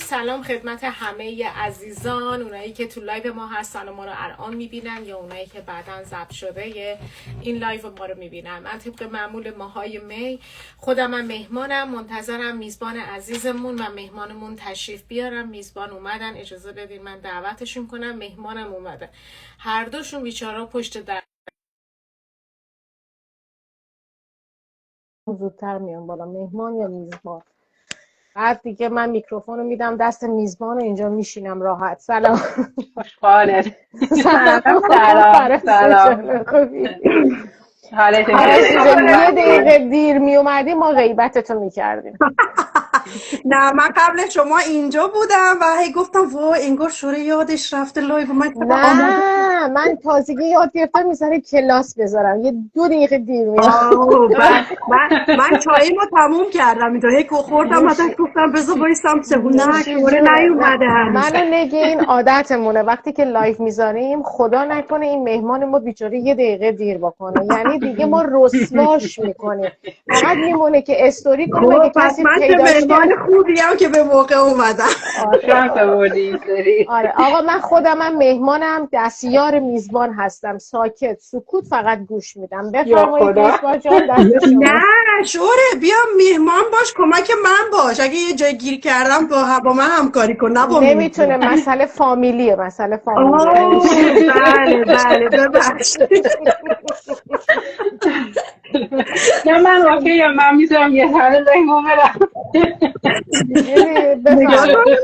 سلام خدمت همه عزیزان، اونایی که تو لایو ما هستن و ما رو الان میبینن یا اونایی که بعداً ضبط شده این لایو ما رو میبینن. من طبق معمول ماهای می خودم مهمانم، منتظرم میزبان عزیزمون و مهمانمون تشریف بیارم. میزبان اومدن، اجازه بدین من دعوتشون کنم. مهمانم اومدن، هر دوشون بیچارا پشت در زودتر میان بالا، مهمان یا میزبان. بعد دیگه من میکروفون رو میدم دست میزبان و اینجا میشینم راحت. سلام. خوشحالت. سلام. حالت یه دقیقه دیر میومدی ما غیبتتو میکردیم. نه من قبل شما اینجا بودم و هی گفتم وای انگار شوره یادش رفته لایو. نه من تازگی یاد گرفتم میذاره کلاس بذارم، یه 2 دقیقه دیر میام. من چایمو تموم کردم اینجا هی خوردم مثلا گفتم بذار وایسام نه شوره نیومده هنوز. منو نگین عادتمونه وقتی که لایو میذاریم خدا نکنه این مهمان ما بیچاره 1 دقیقه دیر بکنه، یعنی دیگه ما رسواش میکنیم، فقط میمونه که استوری کنه که کسی پیداش کنه. مهمان خوبی هم که به موقع اومدم. آره آقا من خودم مهمانم، دستیار میزبان هستم، ساکت سکوت فقط گوش میدم. بفرمایید میزبان جان دست شما. نه شوره بیا مهمان باش، کمک من باش، اگه یه جای گیر کردم با من همکاری کن. نمیتونه، مسئله فامیلیه، مسئله فامیلیه. بله ببخشید. نه من اوکی، من میذارم یه سر مهمون برم.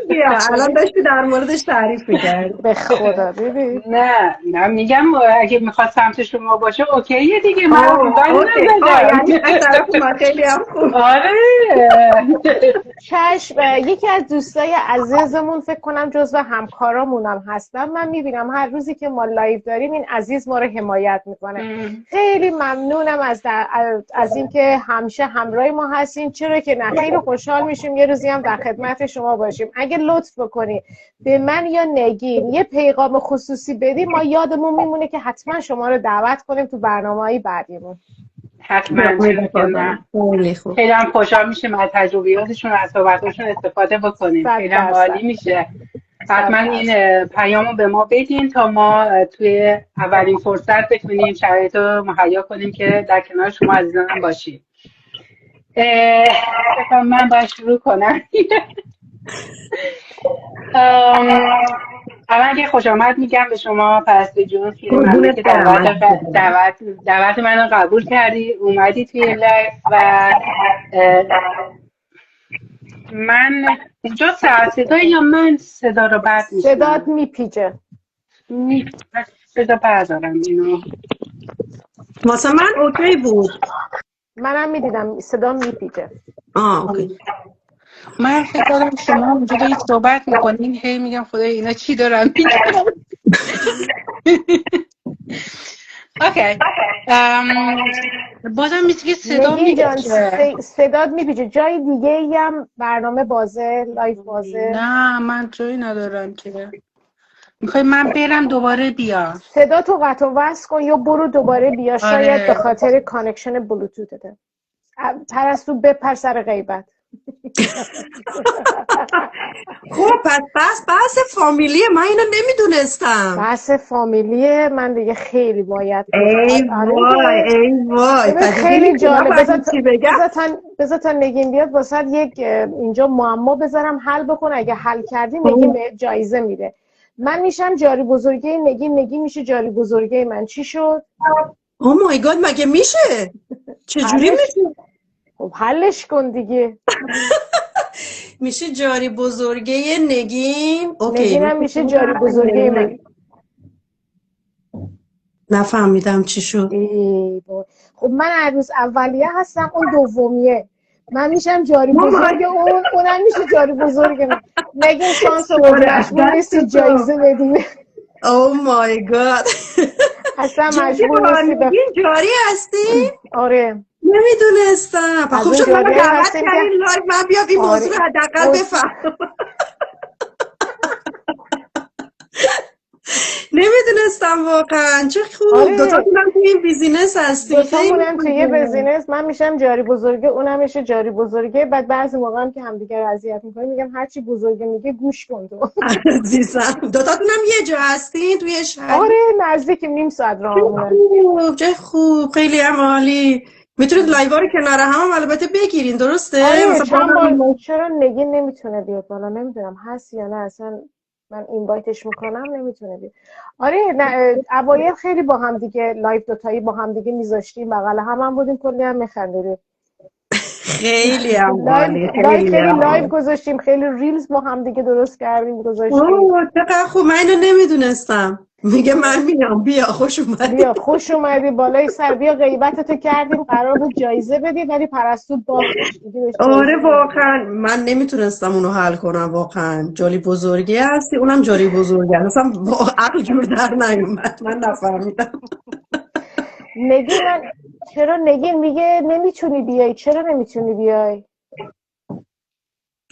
بیا الان داشتی در موردش تعریف می‌کردی. به خدا ببین. نه میگم اگه میخواد سمت شما باشه اوکیه دیگه، من یعنی طرف ما خیلی هم خوب. آره چشم. یکی از دوستای عزیزمون فکر کنم جزو همکارامونم هستم، من میبینم هر روزی که ما لایو داریم این عزیز ما رو حمایت میکنه. خیلی ممنونم از اینکه همیشه همراه ما هستین، چرا که نه، خیلی خوشحال میشیم یه روزی هم در خدمت شما باشیم. اگه لطف بکنی به من یا نگین یه پیغام خصوصی بدی ما یادمون میمونه که حتما شما رو دعوت کنیم تو برنامه‌های بعدیمون. حتما. خیلی هم خوشحال میشیم از تجربیاتشون و از صحبتاشون استفاده بکنیم، خیلی هم عالی میشه. حتما این پیامو به ما بدین تا ما توی اولین فرصت بتونیم شرایط رو مهیا کنیم که در کنار شما عزیزانم باشیم. من باید شروع کنم. اول که خوش آمد میگم به شما پرستو جون، خیلی ممنون که دعوت منو قبول کردی، اومدی توی لایف و من اینجا صدای یا من صدا رو بد میشنم؟ صدات میپیچه. صدا بردارم اینو. واسه من اوکی بود. منم میدیدم صدا میپیچه. اوکی. من فکر کردم شما اونجا دارید صحبت میکنین، هی میگم خدای اینا چی دارن میگن. اوکی. بازم میگه صدا میپیچه. صدات میپیچه. جای دیگه ای هم برنامه بازه، لایو بازه؟ نه من جایی ندارم که. میخوای من برم دوباره بیا؟ صدا تو قطع و وصل کن یا برو دوباره بیا. شاید به خاطر کانکشن بلوتوثته. پرستو بپر سر غیبت. خب پس بحث فامیلیه، من اینو نمیدونستم. بحث فامیلیه، من دیگه خیلی باید ای وای خیلی جالب. بذار تا نگین بیاد واسه یک اینجا معما بذارم حل بکن. اگه حل کردی نگین به جایزه میده. من میشم جاری بزرگی نگین میشه جاری بزرگی من. چی شد؟ او مای گاد مگه میشه؟ چجوری میشه؟ خب حلش کن دیگه. میشه جاری بزرگی نگین. اوکی. نگینم میشه جاری بزرگی من. نفهمیدم چی شد. خب من هر روز اولیه هستم، اون دومیه. من میشم جاری بزرگ اونم میشه جاری بزرگ من. نگین شانس آوردی، مجبور نیستی جایزه بدیم. او مای گاد. اصلا مجبور نیستی. نگین جاری هستی؟ آره. نمیدونستم. خب شد من دعوت کردین لایو، من بیام این موضوع حداقل بفهم. نمیدونستم واقعا. چه خوب. دوتاتونم توی این بیزینس هستین. دوتامونم توی یه بیزینس. من میشم جاری بزرگه، اونم میشه جاری بزرگه. بعد بعضی موقع هم که همدیگه رو اذیت میکنیم میگم هرچی بزرگه میگه گوش کن تو. عزیزم دوتاتونم یه جا هستین توی شهر؟ آره نزدیک نیم ساعت راهمونه. چه خوب، خیلی هم عالی. میتونید لایو رو کنار هم البته بگیرین، درسته؟ آره چرا نگین نمیتونه بیاد بالا؟ نمیدونم هست یا نه، اصلا من اینوایتش میکنم نمیتونه بیاد. آره اوایل خیلی با هم دیگه لایو دوتایی با هم دیگه میذاشتیم، بغل هم بودیم، کلی هم میخندیدیم. خیلی هم عالی. خیلی لایو گذاشتیم، خیلی ریلز با هم دیگه درست کردیم گذاشتیم. چقدر خوب، من اینو نمیدونستم. میگه من میام، بیا خوش اومدی. بیا خوش اومدی بالای سر، بیا غیبتتو کردیم، قرار بود جایزه بدی ولی پرستو باختش. آره واقعا من نمیتونستم اونو حل کنم. واقعا جالی بزرگی هستی، اونم جالی بزرگی هست. اصلا با عقل جور در نیومد، من نفهمیدم. نگین چرا نگین میگه نمیتونی بیای؟ چرا نمیتونی بیای؟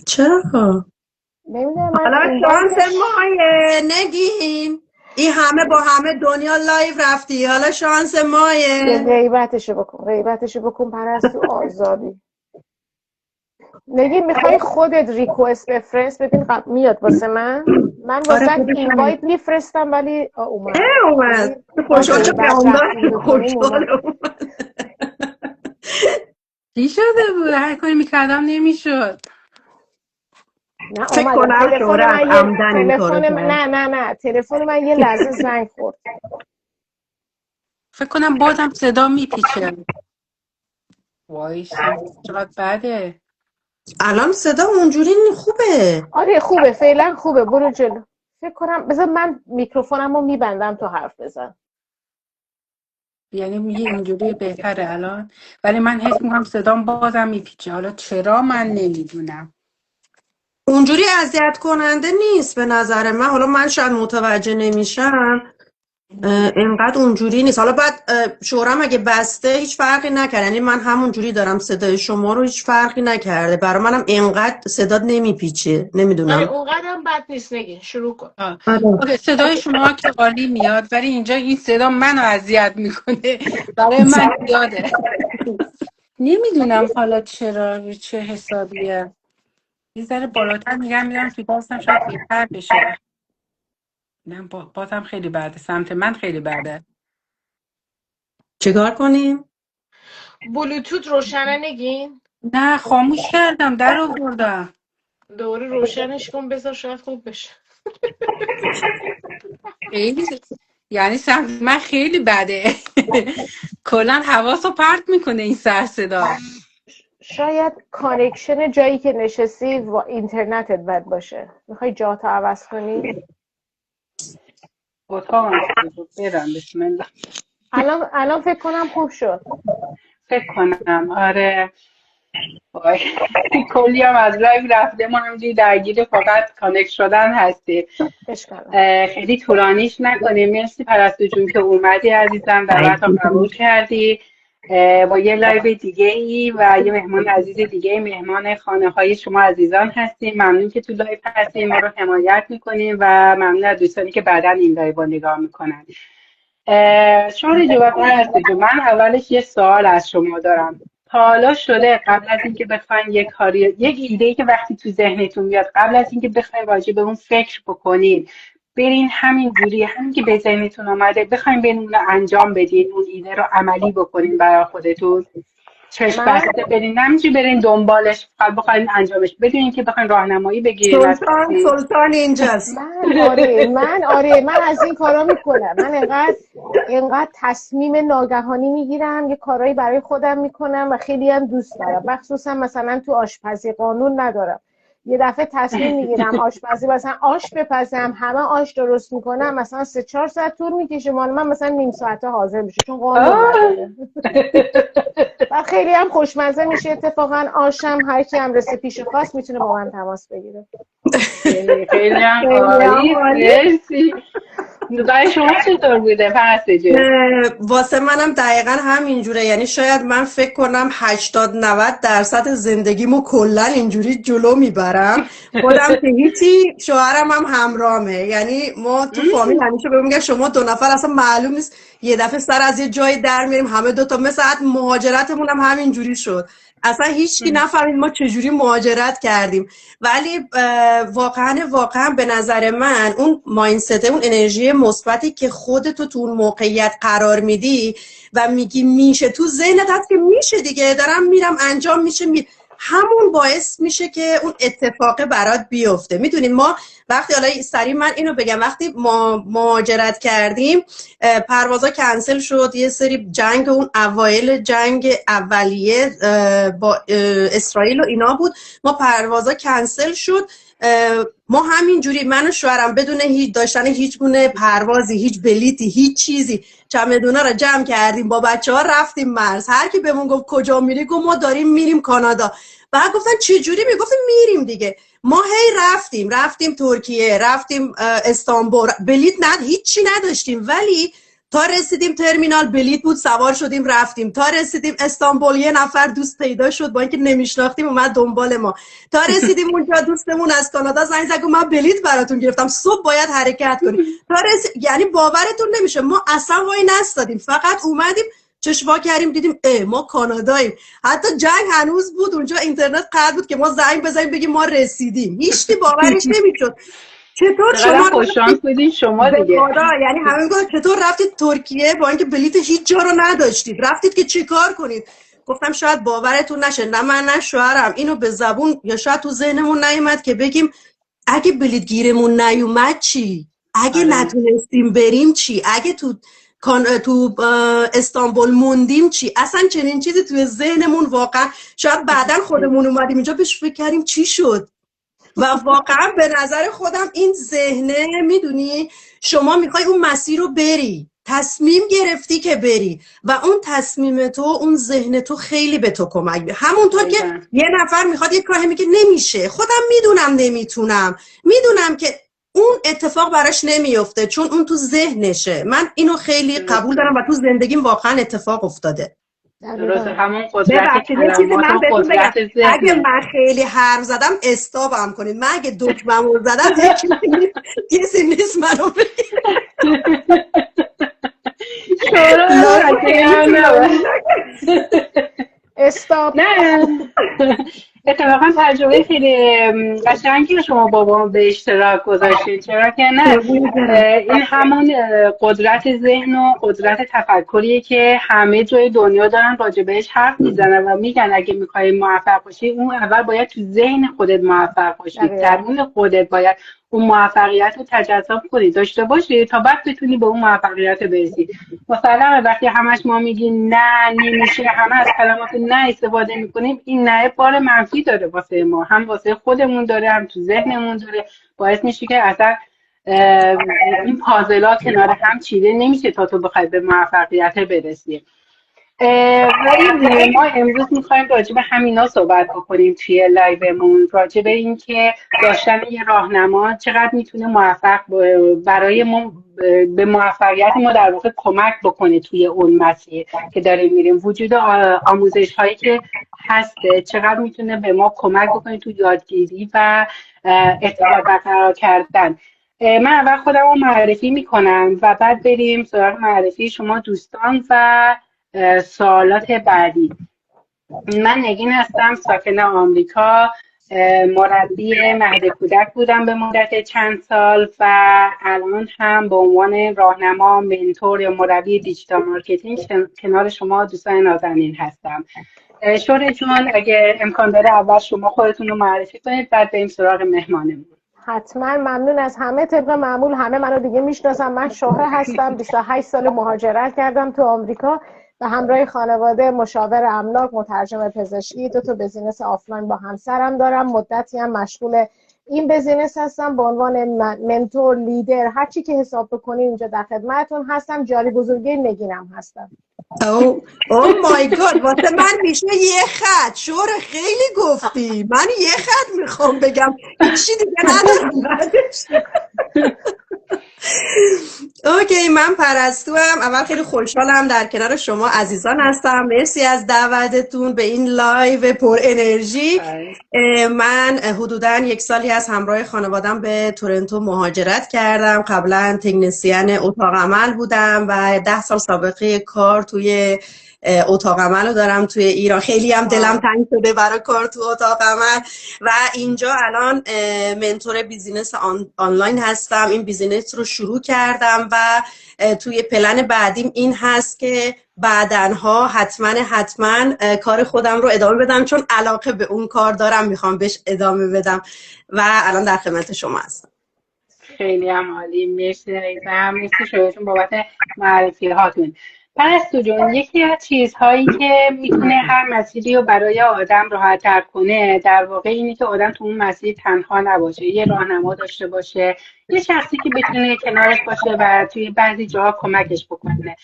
چرا؟ نمیدونم. حالا شانس مایه نگین، این همه با همه دنیا لایو رفتی، حالا شانس مایه. غیبتشو بکن پرستو آزادی. نگین میخوای خودت ریکوست بفرست ببین میاد واسه من واسه اینوایت میفرستم ولی اومد. خوشحال خوشحال چی شده بود؟ هر کاری میکردم نمیشد. نه تلفن من یه لحظه زنگ خورد. فکر کنم بازم صدا میپیچه. وای چقدر بده. الان صدا اونجوری خوبه. آره خوبه، فعلا خوبه. برو جلو. فکر کنم بذار من میکروفونمو میبندم تو حرف بزن. یعنی میگه اینجوری بهتره الان، ولی من حس میکنم صدام بازم میپیچه. حالا چرا من نمیدونم. اونجوری اذیت کننده نیست به نظر من. حالا من شاید متوجه نمیشم، اینقدر اونجوری نیست. حالا بعد شورم اگه بسته هیچ فرقی نکرد، یعنی من همونجوری دارم صدای شما رو، هیچ فرقی نکرده برای منم. اینقدر صدات نمیپیچه، نمیدونم. آره اونقدرم بد نیست. نگین شروع کن. صدای شما که عالی میاد، ولی اینجا این صدا منو اذیت میکنه. برای من یاده. نمیدونم حالا چرا چه حسابیه. یه ذره بالاتر میرم تو دستم شاید بهتر بشه. نه بازم خیلی بده، سمت من خیلی بده. چیکار کنیم؟ بلوتوت روشنه نگین؟ نه خاموش کردم، در آوردم. دوباره روشنش کن بذار شاید خوب بشه. خیلی یعنی سمت من خیلی بده. کلا حواسو پرت میکنه این سر صدا. شاید کانکشن جایی که نشستی و اینترنتت بد باشه. میخوای جاتو عوض کنی؟ اتاقم برم. بسم الله. الان فکر کنم خوب شد. فکر کنم آره. کلی هم از لایو رفته، ما همجوری درگیر فقط کانکت شدن هستی. خیلی طولانیش نکنیم. مرسی پرستو جون که اومدی عزیزم، دعوت رو قبول کردی. با یه لایو دیگه ای و یه مهمان عزیز دیگه، مهمان خانه های شما عزیزان هستیم. ممنون که تو لایو هستیم، ما رو حمایت میکنیم و ممنون از دوستانی که بعداً این لایو رو نگاه میکنن. شما جواب پرستو جون، من اولش یه سوال از شما دارم. تا حالا شده قبل از اینکه بخواین یک ایده‌ای که وقتی تو ذهنتون میاد، قبل از اینکه بخواین راجع به اون فکر بکنین، برین همین جوری، همین که به ذهنتون اومده بخواین برین اون رو انجام بدین، اون ایده رو عملی بکنین برای خودتون؟ چشم بسته برین، نمیشه برین دنبالش فقط بخواین انجامش بدین که بخواین راهنمایی بگیرین. سلطان اینجاست. من از این کارا میکنم. من اینقدر تصمیم ناگهانی میگیرم، یه کارایی برای خودم میکنم و خیلی هم دوست دارم. مخصوصا مثلا تو آشپزی قانون ندارم. یه دفعه تصمیم میگیرم آشپزی مثلا آش بپزم، همه آش درست میکنم، مثلا 3-4 ساعت طول میکشه، من مثلا نیم ساعته حاضر میشه چون قانون نداره. و خیلی هم خوشمزه میشه. اتفاقا آشم هر کی هم رسیپیشو خواست میتونه با من تماس بگیره. خیلی هم عالی. برای شما چطور بوده پرستو جون؟ واسه منم دقیقا همینجوره، یعنی شاید من فکر کنم 80-90% زندگیمو کلا اینجوری جلو میبرم خودم که هیچی، شوهرم هم همراهمه. یعنی ما تو فامیل همیشه بهمون میگن شما دو نفر اصلا معلوم نیست یه دفعه سر از یه جای در میریم همه دوتا، مثل مهاجرتمون هم همینجوری شد، اصلا هیچکی نفهمید ما چجوری مهاجرت کردیم. ولی واقعا به نظر من اون مایندست، اون انرژی مثبتی که خودتو تو اون موقعیت قرار میدی و میگی میشه، تو ذهنت هست که میشه دیگه، دارم میرم انجام میشه، همون باعث میشه که اون اتفاق برات بیفته. میدونیم ما وقتی، حالا سریع من اینو بگم، وقتی ما مهاجرت کردیم پروازا کنسل شد، یه سری جنگ، اون اوایل جنگ اولیه با اسرائیل و اینا بود، ما پروازا کنسل شد. ما همینجوری من و شوهرم بدون داشتن هیچ گونه پروازی، هیچ بلیتی، هیچ چیزی، چمدونا رو جمع کردیم با بچه‌ها رفتیم مرز. هر کی بهمون گفت کجا میری، گفت ما داریم میریم کانادا. بعد گفتن چه جوری؟ میگفتیم میریم دیگه. ما هی رفتیم ترکیه، رفتیم استانبول، بلیت هیچی نداشتیم، ولی تا رسیدیم ترمینال بلیت بود، سوار شدیم رفتیم. تا رسیدیم استانبول یه نفر دوست پیدا شد با اینکه نمیشناختیم اومد دنبال ما. تا رسیدیم اونجا دوستمون از کانادا زنگ زد گفت من بلیت براتون گرفتم، صبح باید حرکت کنیم. یعنی باورتون نمیشه ما اصلا وای نستادیم، فقط اومدیم چشم وا کردیم دیدیم ما کاناداییم. حتی جنگ هنوز بود اونجا، اینترنت قطع بود که ما زنگ بزنیم بگیم ما رسیدیم. هیچکی باورش نمیشد. چطور شما خوششانس بودین شما دیگه؟ یعنی همه میگن چطور رفتید ترکیه با اینکه بلیت هیچ جا رو نداشتید، رفتید که چیکار کنید؟ گفتم شاید باورتون نشه، نه من نه شوهرم اینو به زبون یا شاید تو ذهنمون نیومد که بگیم اگه بلیت گیرمون نیومد چی؟ اگه نتونستیم بریم چی؟ اگه تو استانبول موندیم چی؟ اصلا چنین چیزی توی ذهنمون واقعا شاید بعداً خودمون اومدیم اینجا بهش فکر کردیم چی شد. و واقعا به نظر خودم این ذهنه، میدونی شما میخوای اون مسیر رو بری، تصمیم گرفتی که بری و اون تصمیم تو، اون ذهن تو خیلی به تو کمک میکنه. همونطور که یه نفر میخواد یک کاری میگه نمیشه، خودم میدونم نمیتونم، میدونم که اون اتفاق براش نمیفته چون اون تو ذهنشه. من اینو خیلی قبول دارم و تو زندگیم واقعا اتفاق افتاده. درسته، همون قدرت کلمات و قدرت ذهن. اگه من خیلی حرف زدم استاپم کنید، من اگه دکمه‌مو زدم کسی نیست منو بگیره. استاپ. نه اتفاقا تجربه خیلی قشنگی رو شما بابا به اشتراک گذاشتید، چرا که نه این همون قدرت ذهن و قدرت تفکریه که همه جای دنیا دارن راجع بهش حرف میزنن و میگن اگه میخوای موفق باشی اون اول باید تو ذهن خودت موفق باشی، درون خودت باید اون موفقیت رو تجسم کنی، داشته باشی تا بعد بتونی به اون موفقیت برسی. مثلا وقتی همش ما میگیم نه نمیشه، همه از کلمات نه استفاده میکنیم، این نه بار منفی داره واسه ما، هم واسه خودمون داره هم تو ذهنمون داره، باعث میشه که اصلا این پازلا کنار هم چیده نمیشه تا تو بخوای به موفقیت برسی. ولی ما امروز میخوایم راجع به همینا صحبت بکنیم توی لایومون، راجع به این که داشتن یه راهنما چقدر میتونه موفق برای ما به موفقیت ما در واقع کمک بکنه توی اون مسیر که داریم میریم. وجود آموزش هایی که هسته چقدر میتونه به ما کمک بکنه توی یادگیری و اعتماد برقرار کردن. من اول خودم رو معرفی میکنم و بعد بریم سراغ معرفی شما دوستان و سوالات بعدی. من نگین هستم، ساکن آمریکا، مربی مهد کودک بودم به مدت چند سال و الان هم به عنوان راهنما، منتور یا مربی دیجیتال مارکتینگ کنار شما دوستان نازنین هستم. شوره جون اگه امکان داره اول شما خودتون رو معرفی کنید بعد بریم سراغ مهمانمون. حتما، ممنون از همه. طبق معمول همه منو دیگه میشناسن. من شهره هستم، 28 سال مهاجرت کردم تو آمریکا و همراه خانواده مشاور املاک، مترجم پزشکی، 2 تا بزینس آفلاین با همسرم دارم. مدتی هم مشغول این بزینس هستم به عنوان منتور، لیدر، هر چی که حساب بکنی اینجا در خدمتتون هستم. جاری بزرگی نگینم هستم. او مای گاد، واسه من میشه یه خط. شور خیلی گفتی، من یه خط میخوام بگم، هیچی دیگه ندارم. اوکی، من پرستو هم. اول خیلی خوشحالم در کنار شما عزیزان هستم. مرسی از دعوتتون به این لایو پر انرژی. من حدوداً 1 سالی از همراه خانوادم به تورنتو مهاجرت کردم. قبلا تکنسین اتاق عمل بودم و 10 سال سابقه کار توی اتاق عمل رو دارم توی ایران. خیلی هم دلم تنگ شده برای کار تو اتاق عمل و اینجا الان منتور بیزینس آنلاین هستم. این بیزینس رو شروع کردم و توی پلن بعدیم این هست که بعدنها حتما کار خودم رو ادامه بدم، چون علاقه به اون کار دارم، میخوام بهش ادامه بدم و الان در خدمت شما هستم. خیلی هم عالی. مرسی عزیزم، مرسی شما بابت معرفی هاتون. پرستو جون، یکی از چیزهایی که میتونه هر مسیری رو برای آدم راحت‌تر کنه در واقع اینه که آدم تو اون مسیر تنها نباشه، یه راهنما داشته باشه، یه شخصی که بتونه کنارش باشه و توی بعضی جاها کمکش بکنه.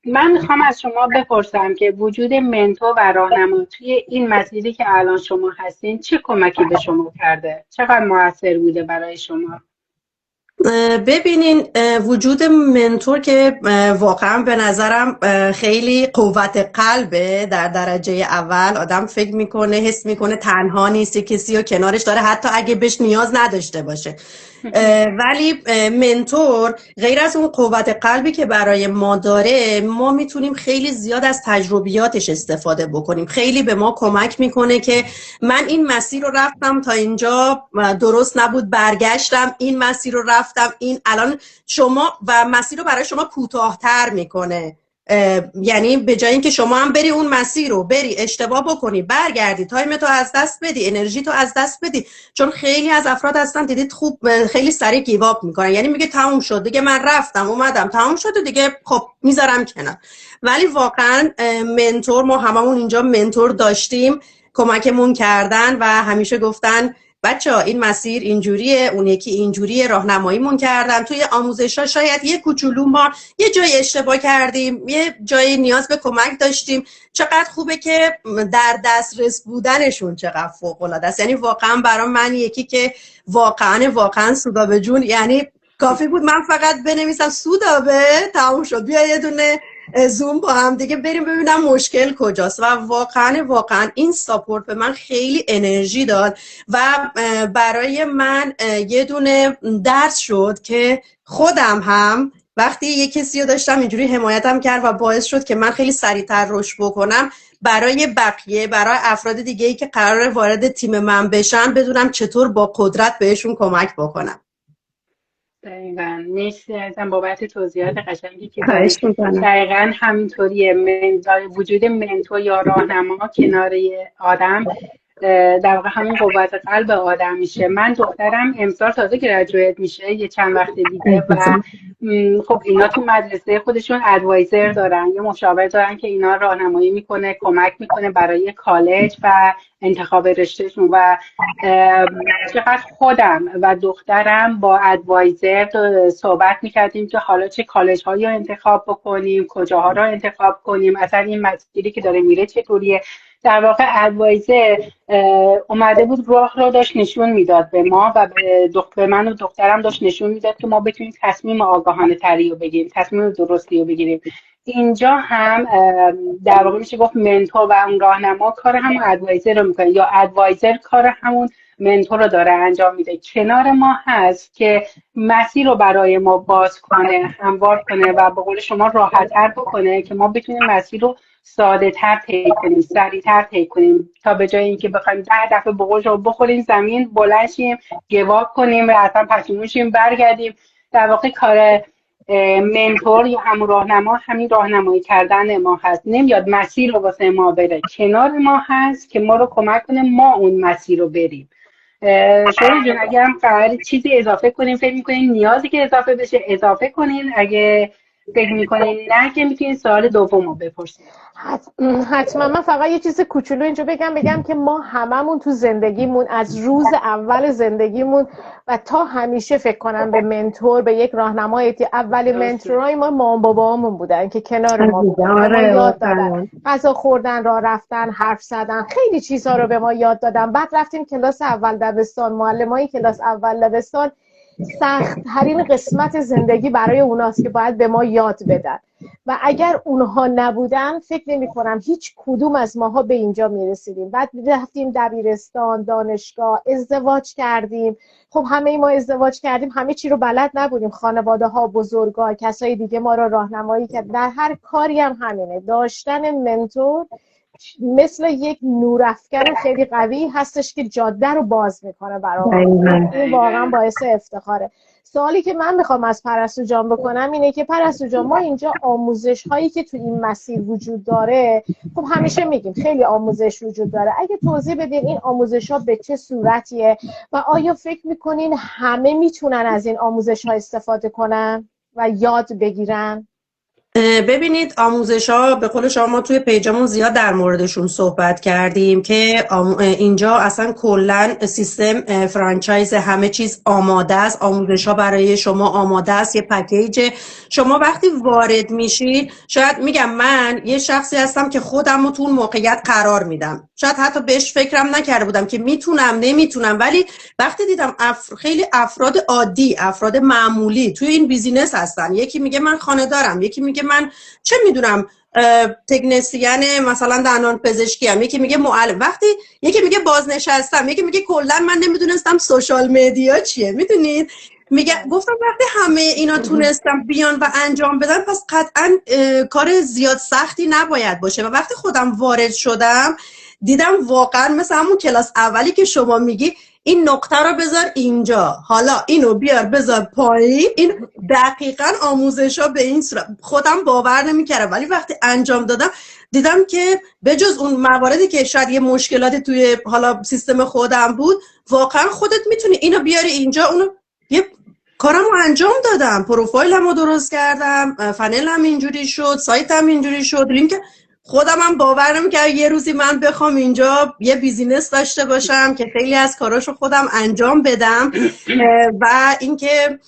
من میخوام از شما بپرسم که وجود منتور و راهنما توی این مسیری که الان شما هستین چه کمکی به شما کرده؟ چقدر موثر بوده برای شما؟ ببینین، وجود منتور که واقعا به نظرم خیلی قوت قلبه. در درجه اول آدم فکر میکنه، حس میکنه تنها نیست، کسی رو کنارش داره حتی اگه بهش نیاز نداشته باشه. ولی منتور غیر از اون قوت قلبی که برای ما داره، ما میتونیم خیلی زیاد از تجربیاتش استفاده بکنیم. خیلی به ما کمک میکنه که من این مسیر رو رفتم تا اینجا درست نبود، برگشتم این مسیر رو رفتم، این الان شما و مسیر رو برای شما کوتاه‌تر میکنه. یعنی به جای اینکه شما هم بری اون مسیر رو بری اشتباه بکنی، برگردی، تایم تو از دست بدی، انرژی تو از دست بدی. چون خیلی از افراد هستن دیدید خوب خیلی سریع گیواب میکنن، یعنی میگه تموم شد دیگه، من رفتم اومدم تموم شد دیگه، خب میذارم کنار. ولی واقعا منتور، ما هممون اینجا منتور داشتیم، کمکمون کردن و همیشه گفتن بچه‌ها این مسیر اینجوریه، اون یکی اینجوریه، راهنماییمون کردن. توی آموزش‌ها شاید یه کوچولو ما یه جای اشتباه کردیم، یه جای نیاز به کمک داشتیم. چقدر خوبه که در دسترس بودنشون چقدر فوق‌العاده است. یعنی واقعا برام من یکی که واقعا سودابه جون، یعنی کافی بود من فقط بنویسم سودابه، تموم شد، بیا یه دونه زوم با هم دیگه بریم ببینم مشکل کجاست. و واقعا این ساپورت به من خیلی انرژی داد و برای من یه دونه درس شد که خودم هم وقتی یه کسی رو داشتم اینجوری حمایتم کرد و باعث شد که من خیلی سریعتر رشد بکنم، برای بقیه، برای افراد دیگه‌ای که قراره وارد تیم من بشن، بدونم چطور با قدرت بهشون کمک بکنم. دقیقاً. مرسی ازم بابت توضیحات قشنگی که دقیقاً همینطوریه. وجود منتور یا راهنما کنار آدم در واقع همین قوت قلب آدم میشه. من دخترم امسال تازه گریجویت میشه یه چند وقت دیگه و خب اینا تو مدرسه خودشون ادوایزر دارن، یه مشاور دارن که اینا راهنمایی میکنه، کمک میکنه برای کالج و انتخاب رشتهشون. و چقدر خودم و دخترم با ادوایزر صحبت میکردیم که حالا چه کالج هایی رو انتخاب بکنیم، کجاها رو انتخاب کنیم، اصلا این مسیری که داره میره چطوریه. در واقع ادوایزر اومده بود، راه رو داشت نشون میداد به ما و به من و دخترم داشت نشون میداد که ما بتونیم تصمیم آگاهانه تری رو بگیریم، تصمیم درستی رو بگیریم. اینجا هم در واقع میشه گفت منتور و اون راهنما کار همون ادوایزر رو میکنه، یا ادوایزر کار همون منتور رو داره انجام میده، کنار ما هست که مسیر رو برای ما باز کنه، هموار کنه و به قول شما راحت‌تر بکنه که ما بتونیم مسیر رو ساده تر طی کنیم، سریع تر طی کنیم، تا به جای اینکه بخوایم 10 دفعه بقول رو بخوریم زمین، بلند شیم، گیواب کنیم و اصلا پشیمون شیم برگردیم. در واقع کار منتور یا همون راهنما همین راهنمایی کردن ما هست. نمیاد مسیر رو واسه ما بره، کنار ما هست که ما رو کمک کنه ما اون مسیر رو بریم. شما جون اگر هم قرار چیزی اضافه کنیم، فکر می‌کنین نیازی که اضافه بشه اضافه کنین، اگه فکر میکنین نه که میتونین سوال دوم رو بپرسین. حتما. من فقط یه چیز کوچولو اینجا بگم که ما هممون تو زندگیمون از روز اول زندگیمون و تا همیشه فکر کنم به منتور، به یک راهنمای، اولین منتورای ما مام بابامون بودن که کنار ما بودن، یاد دادن غذا خوردن، راه رفتن، حرف زدن، خیلی چیزها رو به ما یاد دادن. بعد رفتیم کلاس اول دبستان، معلمای کلاس اول دبستان سخت ترین قسمت زندگی برای اوناست که باید به ما یاد بدن و اگر اونها نبودن فکر نمی کنم هیچ کدوم از ماها به اینجا میرسیدیم. بعد رفتیم دبیرستان، دانشگاه، ازدواج کردیم. خب همه ما ازدواج کردیم، همه چی رو بلد نبودیم. خانواده ها، بزرگا، کسای دیگه ما رو راهنمایی کرد. در هر کاری هم همینه، داشتن منتور مثل یک نورافکن خیلی قوی هستش که جاده رو باز میکنه برای این واقعا باعث افتخاره. سوالی که من میخوام از پرستو جان بکنم اینه که پرستو جان، ما اینجا آموزش هایی که تو این مسیر وجود داره، خب همیشه میگیم خیلی آموزش وجود داره، اگه توضیح بدین این آموزش ها به چه صورتیه و آیا فکر میکنین همه میتونن از این آموزش ها استفاده کنن و یاد بگیرن؟ ببینید آموزش ها به قول شما ما توی پیجمون زیاد در موردشون صحبت کردیم که اینجا اصلا کلن سیستم فرانچایز همه چیز آماده است. آموزش ها برای شما آماده است، یه پکیج. شما وقتی وارد میشید، شاید میگم من یه شخصی هستم که خودم رو تو اون موقعیت قرار میدم، شاید حتی بهش فکرم نکرده بودم که میتونم نمیتونم، ولی وقتی دیدم خیلی افراد عادی، افراد معمولی توی این بیزینس هستن، یکی میگه من خانه دارم، یکی میگه من چه میدونم تکنسین مثلا دندان پزشکی ام، یکی میگه معلم، وقتی یکی میگه بازنشستم، یکی میگه کلا من نمیدونستم سوشال مدیا چیه. میدونید گفتم وقتی همه اینا تونستم بیان و انجام بدن، پس قطعا کار زیاد سختی نباید باشه. و وقتی خودم وارد شدم دیدم واقعا مثل همون کلاس اولی که شما میگی این نقطه رو بذار اینجا، حالا اینو بیار بذار پایین، این دقیقاً آموزشا به این صورت. خودم باور نمی‌کردم، ولی وقتی انجام دادم دیدم که بجز اون مواردی که شاید یه مشکلاتی توی حالا سیستم خودم بود، واقعا خودت میتونی اینو بیاری اینجا، اونو یه کارمو انجام دادم، پروفایلمو درست کردم، فنلم اینجوری شد، سایتم اینجوری شد، لینک خودم هم باور نمی‌کردم یه روزی من بخوام اینجا یه بیزینس داشته باشم که خیلی از کاراشو خودم انجام بدم. و اینکه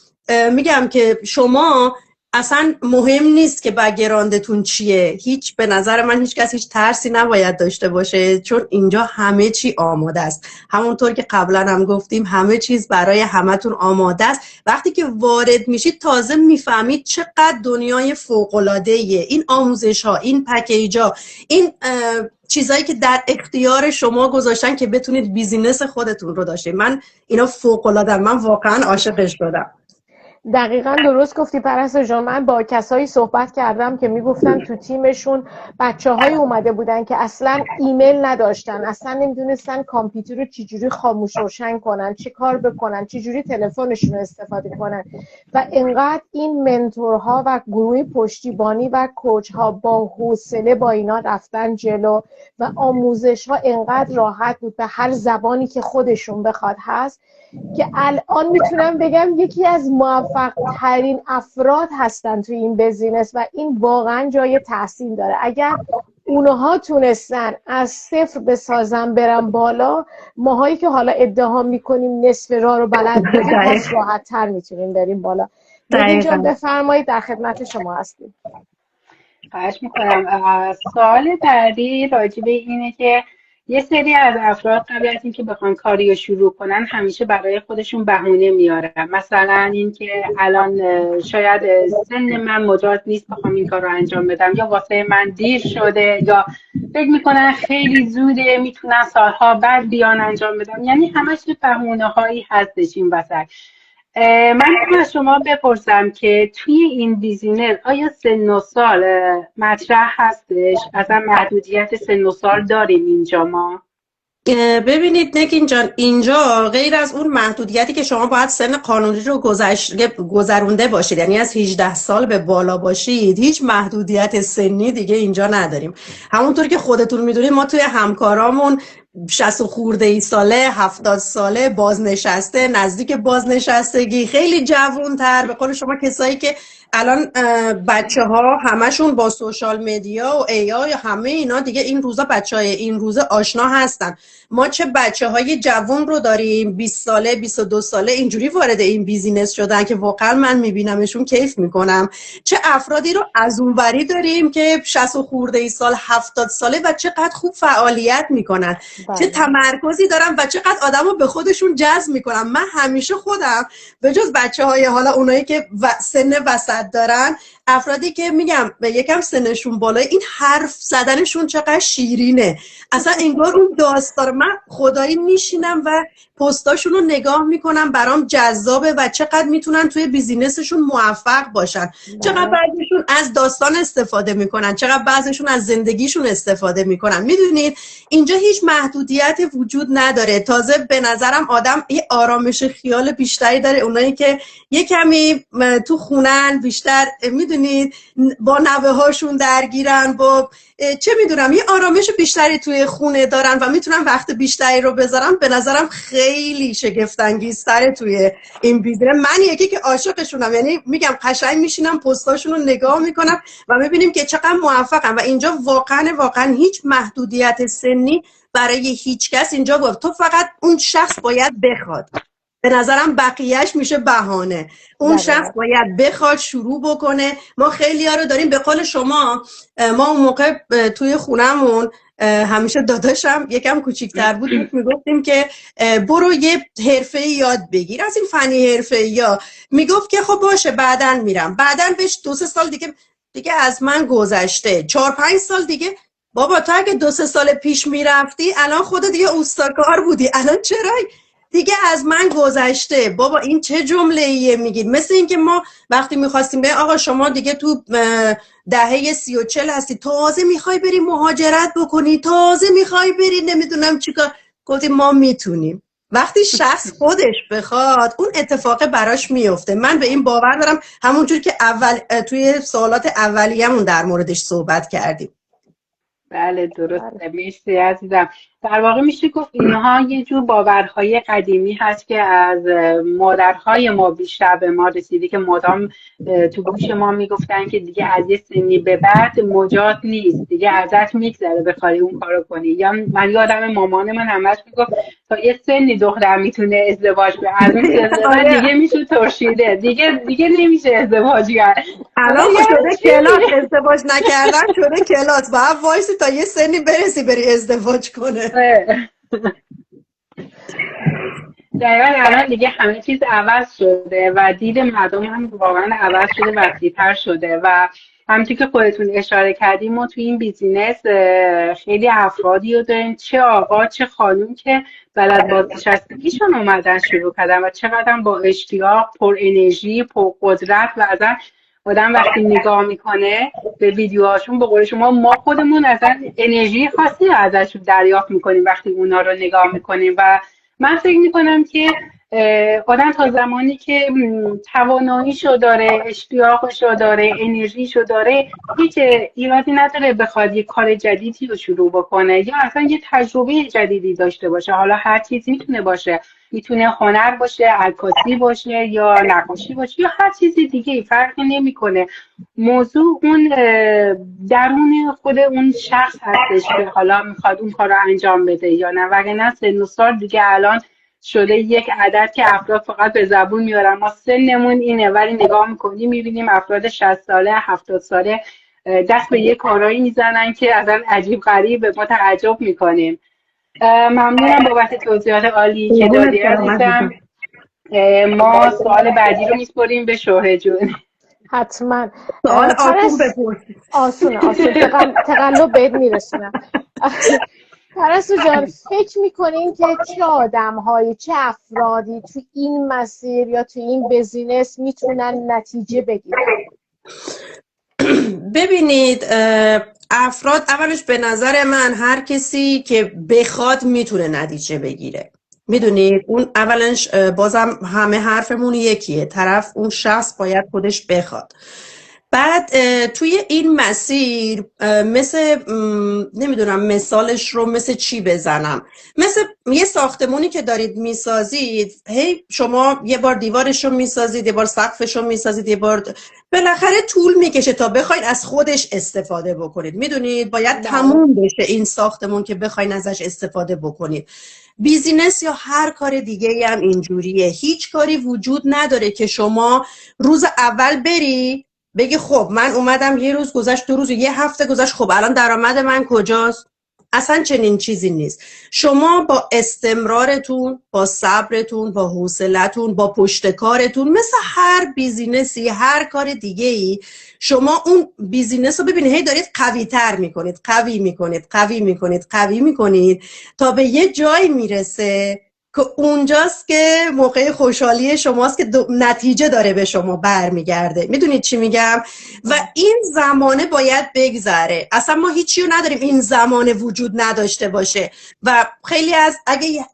میگم که شما اصلا مهم نیست که بک‌گراندتون چیه، هیچ، به نظر من هیچ کس هیچ ترسی نباید داشته باشه، چون اینجا همه چی آماده است. همونطور که قبلا هم گفتیم همه چیز برای همتون آماده است. وقتی که وارد میشید تازه میفهمید چقدر دنیای فوق‌العاده‌ایه. این آموزش‌ها، این پکیج‌ها، این چیزایی که در اختیار شما گذاشتن که بتونید بیزینس خودتون رو داشته. من اینا فوق‌العاده، من واقعا عاشقش شدم. دقیقاً درست گفتی پرستو جان. من با کسایی صحبت کردم که میگفتن تو تیمشون بچه‌های اومده بودن که اصلا ایمیل نداشتن، اصلا نمیدونستن کامپیوتر رو چجوری خاموش روشن کنن، چه کار بکنن، چجوری تلفنشون رو استفاده کنن. و انقدر این منتورها و گروه پشتیبانی و کوچ‌ها با حوصله با اینا رفتن جلو و آموزش‌ها انقدر راحت بود به هر زبانی که خودشون بخواد هست که الان میتونم بگم یکی از موفق ترین افراد هستن توی این بیزینس و این واقعا جای تحسین داره. اگر اونها تونستن از صفر بسازن برن بالا، ماهایی که حالا ادعا میکنیم نصف راه رو بلد بودیم راحت تر میتونیم بریم بالا. اینجا بفرمایید، در خدمت شما هستیم. خواهش میکنم. سوال بعدی راجع به اینه که یه سری از افراد قبل از اینکه بخوان کاری رو شروع کنن همیشه برای خودشون بهونه میارن، مثلا اینکه الان شاید سن من مجاز نیست بخوام این کار رو انجام بدم، یا واسه من دیر شده، یا فکر میکنن خیلی زوده میتونن سالها بعد بیان انجام بدم. یعنی همش بهونه هایی هستش این وسط. من از شما بپرسم که توی این بیزینس آیا سن و سال مطرح هستش؟ اصلا محدودیت سن و سال داریم اینجا ما؟ ببینید نگین جان، اینجا غیر از اون محدودیتی که شما باید سن قانونی رو گذرونده باشید، یعنی از 18 سال به بالا باشید، هیچ محدودیت سنی دیگه اینجا نداریم. همونطور که خودتون میدونید ما توی همکارامون 60 خورده ای ساله، 70 ساله، بازنشسته، نزدیک بازنشستگی، خیلی جوان‌تر، به قول شما کسایی که الان بچه ها همشون با سوشال مدیا و AI همه اینا دیگه این روزا بچهای این روزا آشنا هستن. ما چه بچه های جوان رو داریم 20 ساله 22 ساله اینجوری وارد این بیزینس شدن که واقعا من میبینمشون کیف میکنم، چه افرادی رو از اونوری داریم که 60 خورده ای سال 70 ساله و چقدر خوب فعالیت میکنن. چه تمرکزی دارن و چقدر آدمو به خودشون جذب میکنن. من همیشه خودم به جز بچه‌های حالا اونایی که سن وسط دارن، افرادی که میگم یکم سنشون بالای، این حرف زدنشون چقدر شیرینه، اصلا انگار اون داستان. من خدایی میشینم و پستاشون رو نگاه میکنم، برام جذابه و چقدر میتونن توی بیزینسشون موفق باشن. چقدر بعضیشون از داستان استفاده میکنن، چقدر بعضیشون از زندگیشون استفاده میکنن. میدونید اینجا هیچ محدودیت وجود نداره. تازه به نظرم آدم یه آرامش خیال بیشتری داره. اونایی که یه کمی تو خونن بیشتر، میدونید با نوه هاشون درگیرن، با چه میدونم یه آرامش بیشتری توی خونه دارن و میتونن وقت بیشتری رو بذارن. به نظرم خیلی شگفت انگیزتره توی این بیزنس. من یکی که عاشقشونم، یعنی میگم قشنگ میشینم پستاشون رو نگاه میکنم و میبینیم که چقدر موفقن و اینجا واقعا هیچ محدودیت سنی برای هیچ کس اینجا بود. تو فقط اون شخص باید بخواد. به نظرم بقیهش میشه بهانه. اون شخص باید بخواد شروع بکنه. ما خیلی ها رو داریم، به قول شما ما اون موقع توی خونمون همیشه داداشم یکم کوچیک‌تر بود میگفتیم که برو یه حرفه یاد بگیر از این فنی حرفه یا میگفت که خب باشه بعدن میرم. بعدن بهش 2-3 سال دیگه از من گذشته، 4-5 سال دیگه بابا تو اگه 2-3 سال پیش میرفتی الان خودت دیگه اوستاکار بودی، الان چرا دیگه از من گذشته. بابا این چه جمله‌ایه میگید؟ مثل این که ما وقتی میخواستیم به آقا شما دیگه تو دهه 30 و 40 هستی، تازه میخوای بری مهاجرت بکنی، تازه میخوای بری نمیدونم چیکار، گفتیم ما میتونیم. وقتی شخص خودش بخواد اون اتفاق براش میفته. من به این باور دارم، همونجور که توی سوالات اولیه‌مون در موردش صحبت کردیم. بله درسته. مرسی عزیزم. در واقع میشه گفت اینها یه جور باورهای قدیمی هست که از مادرهای ما بیشتر به ما رسیده که مدام تو گوش ما میگفتن که دیگه از یه سنی به بعد مجاز نیست، دیگه ازت میگذره بخوای اون کارو کنی. یا من یادم مامان من همش میگفت تا یه سنی دختر میتونه ازدواج کنه، از اون سن دیگه میشه ترشیده، دیگه نمیشه ازدواج کرد. الان شده کلاس، ازدواج نکردن شده کلاس، باید وایسی تا یه سنی برسی بری ازدواج کنه. دقیقا الان دیگه همه چیز عوض شده و دید مردم هم واقعا عوض شده، وسیع‌تر شده و همونطور که خودتون اشاره کردیم ما تو این بیزینس خیلی افرادی رو داریم، چه آقا چه خانوم که بلد بازنشستگیشون اومدن شروع کردن و چقدر با اشتیاق، پر انرژی، پر قدرت و ازن آدم وقتی نگاه میکنه به ویدیوهاشون، به قول شما ما خودمون ازن انرژی خاصی ازشون دریافت میکنیم وقتی اونا رو نگاه میکنیم. و من فکر میکنم که آدم تا زمانی که تواناییشو داره، اشتیاقشو داره، انرژیشو داره، هیچ ایرادی نداره بخواد یه کار جدیدی رو شروع بکنه یا اصلا یه تجربه جدیدی داشته باشه. حالا هر چیزی میتونه باشه، میتونه هنر باشه، عکاسی باشه یا نقاشی باشه یا هر چیزی دیگه، فرقی نمیکنه. موضوع اون درون خود اون شخص هستش که حالا میخواد اون کار رو انجام بده یا نه. وگرنه سن و سال دیگه الان شده یک عدد که افراد فقط به زبون میارن ما سنمون اینه، ولی نگاه میکنیم میبینیم افراد 60 ساله 70 ساله دست به یه کارایی میزنن که اصلا عجیب غریب، ما تعجب میکنیم. ممنونم بابت توضیحات عالی که دادی عزیزم. ما سوال بعدی رو میسپریم به شهره جون. حتما سوال آسون بپرسید. آسونه تقلب بهت میرسونم. پرستو جان فکر میکنین که چه آدم‌هایی، چه افرادی تو این مسیر یا تو این بیزینس میتونن نتیجه بگیرن؟ ببینید افراد اولش به نظر من هر کسی که بخواد میتونه نتیجه بگیره. میدونید اون اولش بازم همه حرفمون یکیه، طرف اون شخص باید خودش بخواد. بعد توی این مسیر مثل نمیدونم مثالش رو مثل چی بزنم، مثل یه ساختمونی که دارید میسازید، هی شما یه بار دیوارش رو میسازید، یه بار سقفش رو میسازید، یه بار بالاخره طول میکشه تا بخواید از خودش استفاده بکنید. میدونید باید تموم بشه این ساختمون که بخواید ازش استفاده بکنید. بیزینس یا هر کار دیگه هم اینجوریه، هیچ کاری وجود نداره که شما روز اول بری بگی خب من اومدم یه روز گذشت، 2 روز، یه هفته گذشت، خب الان درآمد من کجاست؟ اصلا چنین چیزی نیست. شما با استمرارتون، با صبرتون، با حوصلتون، با پشتکارتون، مثل هر بیزینسی، هر کار دیگه ای، شما اون بیزینس رو ببینید هی دارید قوی تر میکنید، قوی میکنید تا به یه جایی میرسه که اونجاست که موقع خوشحالی شماست که نتیجه داره به شما برمیگرده. میدونید چی میگم؟ و این زمانه باید بگذره. اصلا ما هیچی رو نداریم این زمانه وجود نداشته باشه. و خیلی از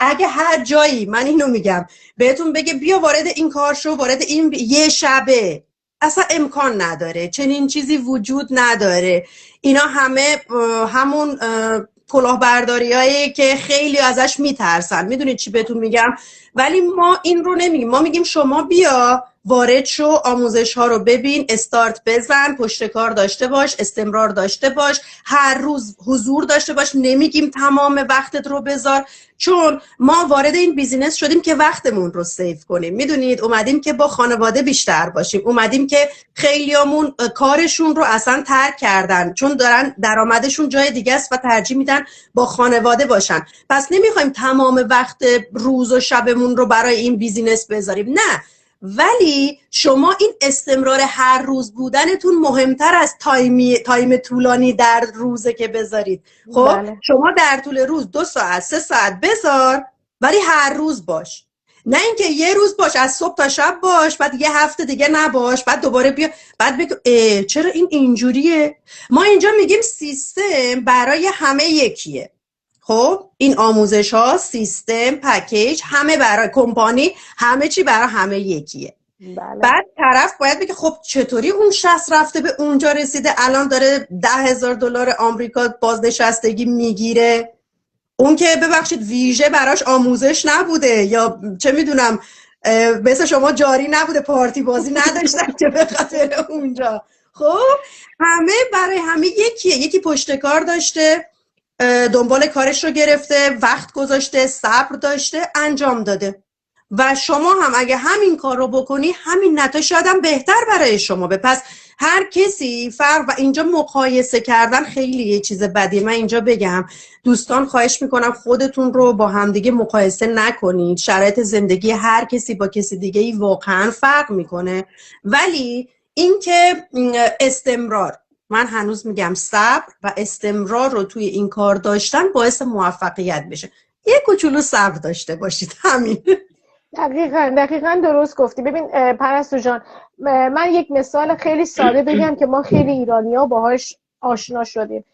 اگه هر جایی، من اینو میگم، بهتون بگه بیا وارد این کار شو، وارد این یه شبه، اصلا امکان نداره، چنین چیزی وجود نداره. اینا همه همون کلاهبرداریایی که خیلی ازش میترسن. میدونید چی بهتون میگم؟ ولی ما این رو نمیگیم. ما میگیم شما بیا وارد شو، آموزش ها رو ببین، استارت بزن، پشتکار داشته باش، استمرار داشته باش، هر روز حضور داشته باش. نمیگیم تمام وقتت رو بذار، چون ما وارد این بیزینس شدیم که وقتمون رو سیو کنیم. میدونید اومدیم که با خانواده بیشتر باشیم، اومدیم که خیلیامون کارشون رو اصلا ترک کردن چون دارن درآمدشون جای دیگه است و ترجیح میدن با خانواده باشن. پس نمیخوایم تمام وقت روز و شبمون رو برای این بیزینس بذاریم، نه. ولی شما این استمرار هر روز بودنتون مهمتر از تایم طولانی در روزه که بذارید. خب بله. شما در طول روز 2 ساعت 3 ساعت بذار، ولی هر روز باش، نه اینکه یه روز باش از صبح تا شب باش، بعد یه هفته دیگه نباش، بعد دوباره بیا، بعد بگو چرا این اینجوریه. ما اینجا میگیم سیستم برای همه یکیه. خب این آموزش ها، سیستم، پکیج، همه برای کمپانی، همه چی برای همه یکیه. بله. بعد طرف باید بگه خب چطوری اون شخص رفته به اونجا رسیده، الان داره $10,000 آمریکا بازنشستگی میگیره. اون که ببخشید ویژه براش آموزش نبوده، یا چه میدونم مثل شما جاری نبوده، پارتی بازی نداشتن که به خاطر اونجا. خب همه برای همه یکیه. یکی پشتکار داشته، دنبال کارش رو گرفته، وقت گذاشته، صبر داشته، انجام داده. و شما هم اگه همین کار رو بکنی، همین نتایج شاید هم بهتر برای شما به. پس هر کسی فرق. و اینجا مقایسه کردن خیلی یه چیز بدیه. من اینجا بگم دوستان خواهش میکنم خودتون رو با همدیگه مقایسه نکنید. شرایط زندگی هر کسی با کسی دیگه ای واقعا فرق میکنه. ولی اینکه استمرار، من هنوز میگم صبر و استمرار رو توی این کار داشتن باعث موفقیت بشه. یه کوچولو صبر داشته باشید، همین. دقیقاً درست گفتی. ببین پرستو جان، من یک مثال خیلی ساده بگم که ما خیلی ایرانی‌ها باهاش آشنا شدیم.